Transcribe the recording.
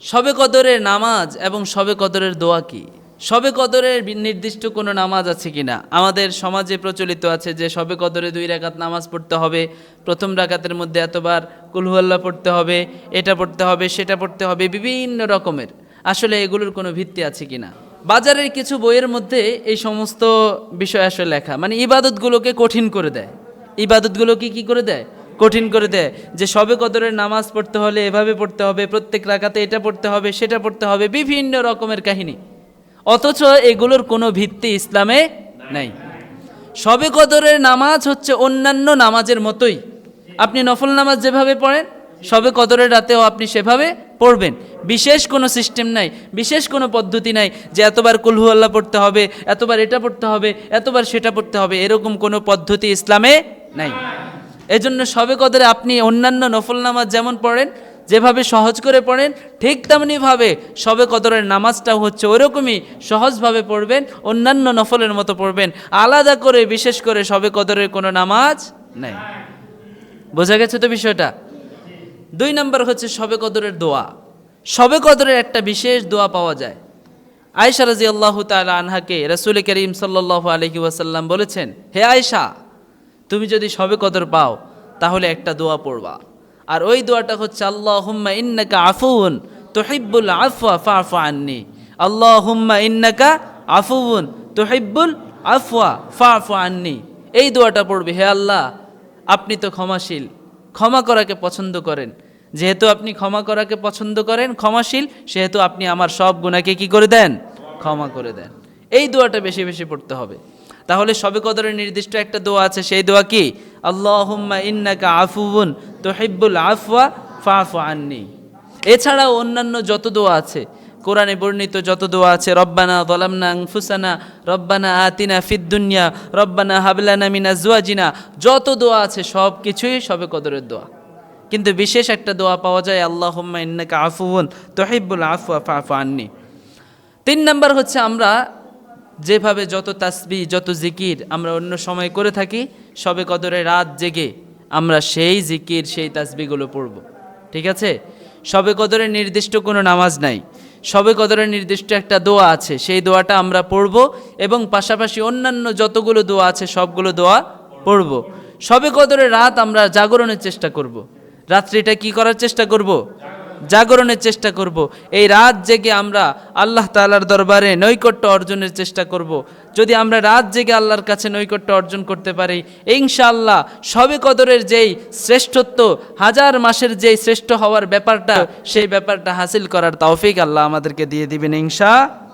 শবে কদরের নামাজ এবং শবে কদরের দোয়া কি? শবে কদরের নির্দিষ্ট কোনো নামাজ আছে কিনা? আমাদের সমাজে প্রচলিত আছে যে শবে কদরে 2 রাকাত নামাজ পড়তে হবে, প্রথম রাকাতের মধ্যে এতবার কুল হুয়াল্লাহ পড়তে হবে, এটা পড়তে হবে, সেটা পড়তে হবে, বিভিন্ন রকমের। আসলে এগুলোর কোনো ভিত্তি আছে কিনা? বাজারের কিছু বইয়ের মধ্যে এই সমস্ত বিষয় আসলে লেখা, মানে ইবাদতগুলোকে কঠিন করে দেয়। ইবাদতগুলোকে কি করে দেয়? কঠিন করে দেয়। যে শবে কদরের নামাজ পড়তে হলে এভাবে পড়তে হবে, প্রত্যেক রাকাতে এটা পড়তে হবে, সেটা পড়তে হবে, বিভিন্ন রকমের কাহিনী। অথচ এগুলোর কোনো ভিত্তি ইসলামে নাই। শবে কদরের নামাজ হচ্ছে অন্যান্য নামাজের মতোই। আপনি নফল নামাজ যেভাবে পড়েন, শবে কদরের রাতেও আপনি সেভাবে পড়বেন। বিশেষ কোনো সিস্টেম নাই, বিশেষ কোনো পদ্ধতি নাই যে এতবার কুল হুয়াল্লাহ পড়তে হবে, এতবার এটা পড়তে হবে, এতবার সেটা পড়তে হবে, এরকম কোনো পদ্ধতি ইসলামে নাই। এজন্য শবে কদরে আপনি অন্যান্য নফল নামাজ যেমন পড়েন, যেভাবে সহজ করে পড়েন, ঠিক তেমনিভাবে শবে কদরের নামাজটাও হচ্ছে ওইরকমই সহজভাবে পড়বেন, অন্যান্য নফলের মতো পড়বেন। আলাদা করে বিশেষ করে শবে কদরের কোনো নামাজ নেই। বোঝা গেছে তো বিষয়টা? 2 নম্বর হচ্ছে শবে কদরের দোয়া। শবে কদরের একটা বিশেষ দোয়া পাওয়া যায়। আয়েশা রাদিয়াল্লাহু তাআলা আনহাকে রাসূল করিম সাল্লাল্লাহু আলাইহি ওয়াসাল্লাম বলেছেন, হে আয়েশা, তুমি যদি শবে কদর পাও তাহলে একটা দোয়া পড়বা, আর ওই দোয়াটা হচ্ছে আল্লাহুম্মা ইন্নাকা আফুউন তুহিব্বুল আফওয়া ফা'ফু আন্নি। আল্লাহুম্মা ইন্নাকা আফুউন তুহিব্বুল আফওয়া ফা'ফু আন্নি। এই দোয়াটা পড়বে, হে আল্লাহ, আপনি তো ক্ষমাশীল, ক্ষমা করাকে পছন্দ করেন। যেহেতু আপনি ক্ষমা করাকে পছন্দ করেন, ক্ষমাশীল, সেহেতু আপনি আমার সব গুনাহকে কি করে দেন? ক্ষমা করে দেন। এই দোয়াটা বেশি বেশি পড়তে হবে। তাহলে শবে কদরের নির্দিষ্ট একটা দোয়া আছে, সেই দোয়া কি? আল্লাহুম্মা ইন্নাকা আফুউন তুহিব্বুল আফওয়া ফা'ফু আন্নি। এছাড়াও অন্যান্য যত দোয়া আছে, কোরআনে বর্ণিত যত দোয়া আছে, রব্বানা যালামনা আনফুসানা, রব্বানা আতিনা ফিদ দুনিয়া, রব্বানা হাবলানা মিন আজওয়াজিনা, যত দোয়া আছে সব কিছুই শবে কদরের দোয়া। কিন্তু বিশেষ একটা দোয়া পাওয়া যায়, আল্লাহুম্মা ইন্নাকা আফুউন তুহিব্বুল আফওয়া ফা'ফু আন্নি। 3 নাম্বার হচ্ছে আমরা যেভাবে যত তাসবিহ, যত জিকির আমরা অন্য সময় করে থাকি, শবে কদরে রাত জেগে আমরা সেই জিকির, সেই তাসবিহগুলো পড়ব। ঠিক আছে? শবে কদরের নির্দিষ্ট কোনো নামাজ নাই, শবে কদরের নির্দিষ্ট একটা দোয়া আছে, সেই দোয়াটা আমরা পড়ব এবং পাশাপাশি অন্যান্য যতগুলো দোয়া আছে সবগুলো দোয়া পড়ব। শবে কদরের রাত আমরা জাগরণের চেষ্টা করব। রাত্রিটা কি করার চেষ্টা করব? জাগরণের চেষ্টা করব। এই রাত জেগে আমরা আল্লাহ তাআলার দরবারে নৈকট্য অর্জনের চেষ্টা করব। যদি আমরা রাত জেগে আল্লাহর কাছে নৈকট্য অর্জন করতে পারি, ইনশাআল্লাহ শবে কদরের যেই শ্রেষ্ঠত্ব, 1000 মাসের যেই শ্রেষ্ঠ হওয়ার ব্যাপারটা, সেই ব্যাপারটা হাসিল করার তৌফিক আল্লাহ আমাদেরকে দিয়ে দিবেন ইনশাআল্লাহ।